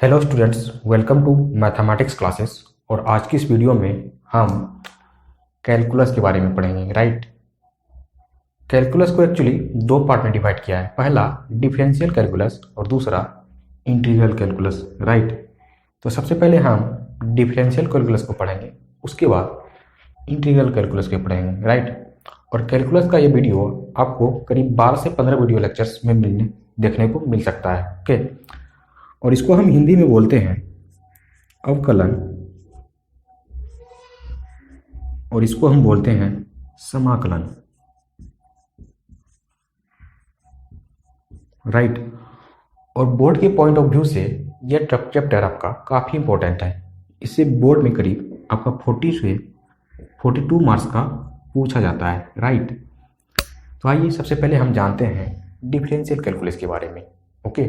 Hello students, welcome to mathematics classes. और आज की इस वीडियो में हम कैलकुलस के बारे में पढ़ेंगे। राइट, कैलकुलस को एक्चुअली दो पार्ट में डिवाइड किया है। पहला डिफरेंशियल कैलकुलस और दूसरा इंटीग्रल कैलकुलस। राइट, तो सबसे पहले हम डिफरेंशियल कैलकुलस को पढ़ेंगे, उसके बाद इंटीग्रल कैलकुलस को पढ़ेंगे। राइट, और कैलकुलस का ये वीडियो आपको करीब 12 से 15 वीडियो लेक्चर्स में देखने को मिल सकता है। ओके, और इसको हम हिंदी में बोलते हैं अवकलन, और इसको हम बोलते हैं समाकलन। राइट, और बोर्ड के पॉइंट ऑफ व्यू से यह चैप्टर आपका काफ़ी इंपॉर्टेंट है। इससे बोर्ड में करीब आपका 40 से 42 मार्क्स का पूछा जाता है। राइट, तो आइए सबसे पहले हम जानते हैं डिफरेंशियल कैलकुलस के बारे में। ओके,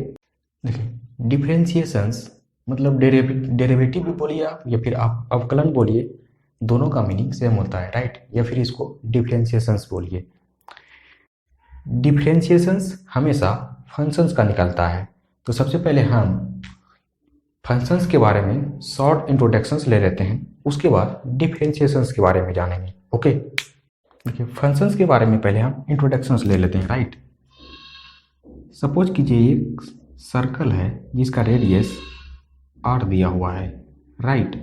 देखिए, डिफरेंशिएशंस मतलब डेरिवेटिव भी बोलिए आप या फिर आप अवकलन बोलिए, दोनों का मीनिंग सेम होता है। राइट, या फिर इसको डिफरेंशिएशंस बोलिए। डिफरेंशिएशंस हमेशा फंक्शंस का निकलता है। तो सबसे पहले हम फंक्शंस के बारे में शॉर्ट इंट्रोडक्शंस ले लेते हैं, उसके बाद डिफरेंशिएशंस के बारे में जानेंगे। ओके, देखिए, फंक्शंस के बारे में पहले हम इंट्रोडक्शंस ले लेते हैं। राइट, सपोज कीजिए एक सर्कल है जिसका रेडियस r दिया हुआ है। राइट,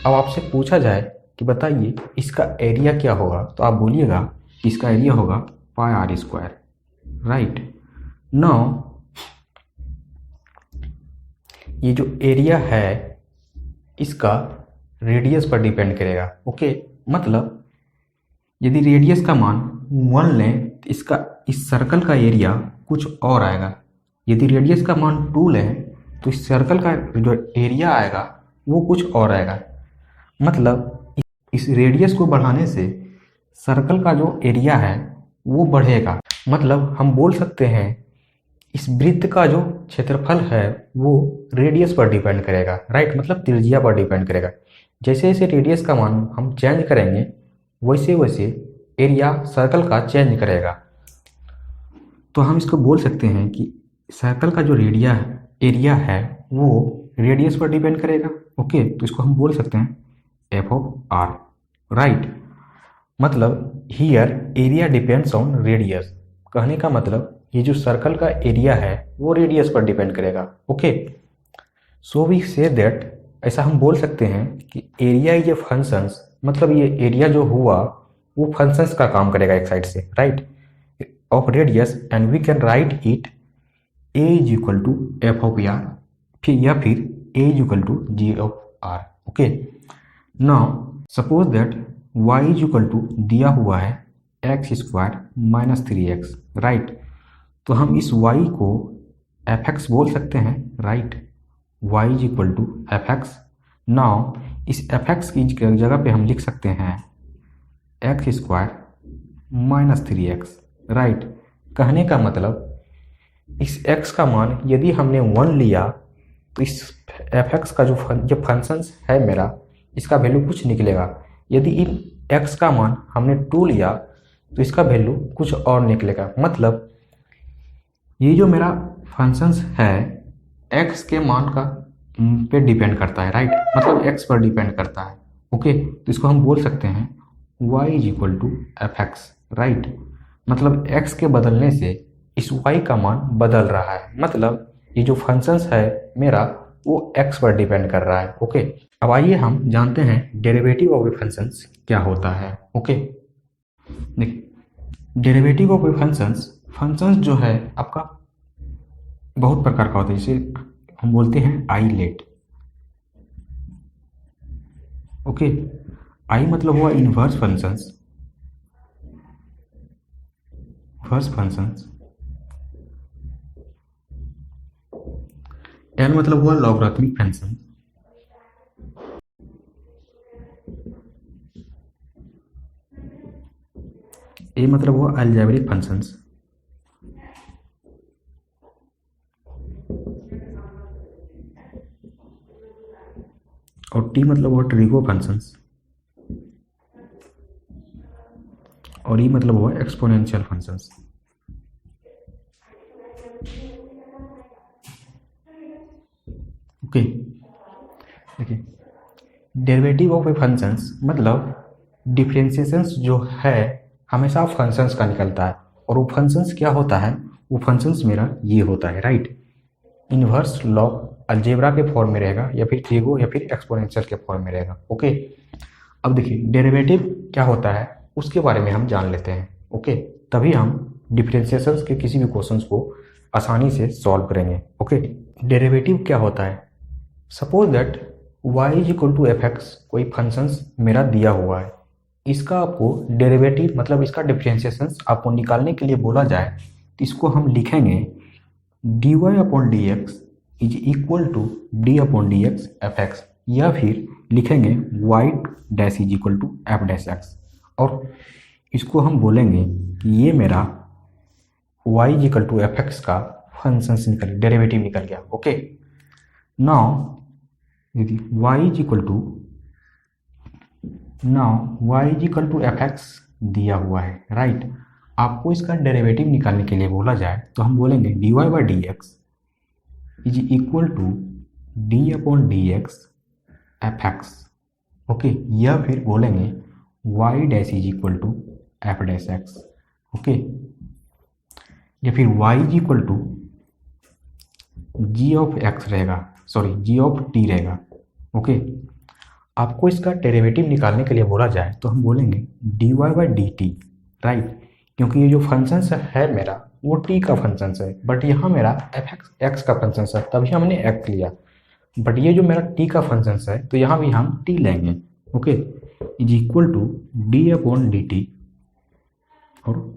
अब आपसे पूछा जाए कि बताइए इसका एरिया क्या होगा, तो आप बोलिएगा कि इसका एरिया होगा पाई आर स्क्वायर। राइट, नाउ ये जो एरिया है इसका रेडियस पर डिपेंड करेगा। ओके, मतलब यदि रेडियस का मान 1 लें तो इसका इस सर्कल का एरिया कुछ और आएगा। यदि रेडियस का मान 2 लें तो इस सर्कल का जो एरिया आएगा वो कुछ और आएगा। मतलब इस रेडियस को बढ़ाने से सर्कल का जो एरिया है वो बढ़ेगा। मतलब हम बोल सकते हैं इस वृत्त का जो क्षेत्रफल है वो रेडियस पर डिपेंड करेगा। राइट, मतलब त्रिज्या पर डिपेंड करेगा। जैसे जैसे रेडियस का मान हम चेंज करेंगे वैसे वैसे एरिया सर्कल का चेंज करेगा। तो हम इसको बोल सकते हैं कि सर्कल का जो एरिया है वो रेडियस पर डिपेंड करेगा। ओके, तो इसको हम बोल सकते हैं एफ ऑफ आर। राइट, मतलब here area depends on radius. कहने का मतलब ये जो सर्कल का एरिया है वो रेडियस पर डिपेंड करेगा। Okay, so we say that, ऐसा हम बोल सकते हैं कि एरिया इज ए फंक्शंस, मतलब ये एरिया जो हुआ वो फंक्शंस का काम करेगा एक साइड से। Right, of radius, and we can write it a is equal to F of r, फिर या फिर a is equal to ji of r. Okay, now suppose that y is equal to दिया हुआ है x square minus 3x। Right, तो हम इस y को fx बोल सकते हैं। Right, y is equal to fx। Now इस fx की जगह पे हम लिख सकते हैं x square minus 3x। Right, कहने का मतलब इस x का मान यदि हमने 1 लिया तो इस fx का जो फंक्शंस है मेरा, इसका वैल्यू कुछ निकलेगा। यदि इन x का मान हमने 2 लिया तो इसका वैल्यू कुछ और निकलेगा। मतलब ये जो मेरा फंक्शंस है x के मान का पे डिपेंड करता है। राइट, मतलब x पर डिपेंड करता है। ओके, तो इसको हम बोल सकते हैं y is equal to F X. Right, मतलब x के बदलने से इस y का मान बदल रहा है। मतलब ये जो फंक्शंस है मेरा वो x पर डिपेंड कर रहा है। ओके, अब आइए हम जानते हैं डेरिवेटिव ऑफ ए फंक्शंस क्या होता है। ओके, देखिए, डेरिवेटिव ऑफ ए फंक्शंस जो है आपका बहुत प्रकार का होता है। जैसे हम बोलते हैं आई लेट। ओके, आई मतलब हुआ इनवर्स फंक्शंस, एल मतलब हुआ लॉगरिथमिक फंक्शन, ए मतलब हुआ अलजेब्रिक फंक्शंस, और टी मतलब हुआ ट्रिगो फंक्शंस, और ई मतलब हुआ एक्सपोनेंशियल फंक्शंस। ओके, देखिए डेरिवेटिव ऑफ ए फंक्शंस मतलब डिफरेंशिएशंस जो है हमेशा फंक्शंस का निकलता है, और वो फंक्शंस क्या होता है, वो फंक्शंस मेरा ये होता है, राइट। इन्वर्स लॉग अलजेब्रा के फॉर्म में रहेगा, या फिर थीगो या फिर एक्सपोनेंशियल के फॉर्म में रहेगा। ओके, अब देखिए डेरिवेटिव क्या होता है उसके बारे में हम जान लेते हैं। ओके, तभी हम डिफरेंशिएशंस के किसी भी क्वेश्चंस को आसानी से सॉल्व करेंगे। ओके, डेरिवेटिव क्या होता है, suppose that y is equal to F X कोई फंक्शंस मेरा दिया हुआ है, इसका आपको डेरिवेटिव मतलब इसका डिफरेंशिएशंस आपको निकालने के लिए बोला जाए तो इसको हम लिखेंगे dy upon D X is equal to D upon D X F X, या फिर लिखेंगे y dash is equal to F dash X, और इसको हम बोलेंगे कि ये मेरा y is equal to F X का फंक्शंस निकल डेरिवेटिव निकल गया। ओके, नाउ यदि y is equal to F X दिया हुआ है, राइट, आपको इसका डेरिवेटिव निकालने के लिए बोला जाए तो हम बोलेंगे dy by D X is equal to D upon D X F X. Okay, या फिर बोलेंगे y dash is equal to F dash X. Okay, या फिर y is equal to ji of X रहेगा, सॉरी जी ऑफ टी रहेगा। Okay, आपको इसका derivative निकालने के लिए बोला जाए तो हम बोलेंगे D Y by D T, right, क्योंकि ये जो फंक्शंस है मेरा वो टी का फंक्शंस है, बट यहाँ मेरा एफ एक्स का फंक्शंस है, तभी हमने एक्स लिया, बट ये जो मेरा टी का फंक्शंस है तो यहाँ भी हम टी लेंगे। Okay, is equal to D upon D T और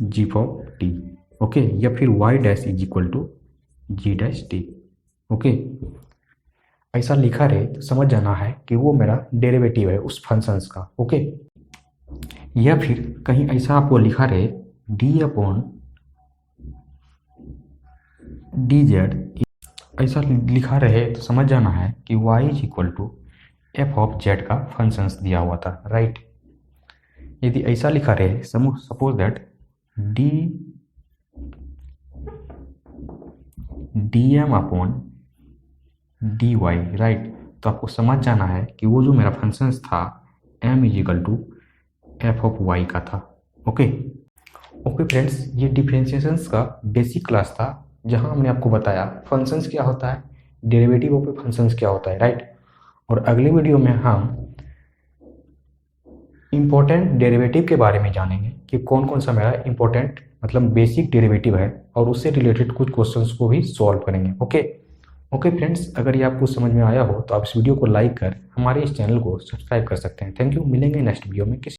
जी फॉर टी। ओके, या फिर Y dash is equal to G dash T. Okay, ऐसा लिखा रहे तो समझ जाना है कि वो मेरा डेरिवेटिव है उस फंक्शंस का। ओके, या फिर कहीं ऐसा आपको लिखा रहे डी अपॉन डी जेड, ऐसा लिखा रहे तो समझ जाना है कि y is equal to F of Z का फंक्शंस दिया हुआ था, राइट। यदि ऐसा लिखा रहे suppose that D M upon D Y, right, तो आपको समझ जाना है कि वो जो मेरा फंक्शंस था m is equal to F of Y का था। ओके फ्रेंड्स, ये डिफरेंशिएशंस का बेसिक क्लास था जहां हमने आपको बताया फंक्शंस क्या होता है, डेरिवेटिव ऑफ फंक्शंस क्या होता है, राइट। और अगले वीडियो में हम इम्पोर्टेंट डेरिवेटिव के बारे में जानेंगे कि कौन कौन सा मेरा इम्पोर्टेंट मतलब बेसिक डेरिवेटिव है, और उससे रिलेटेड कुछ क्वेश्चंस को भी सॉल्व करेंगे। ओके फ्रेंड्स, अगर ये आपको समझ में आया हो तो आप इस वीडियो को लाइक कर हमारे इस चैनल को सब्सक्राइब कर सकते हैं। थैंक यू, मिलेंगे नेक्स्ट वीडियो में किसी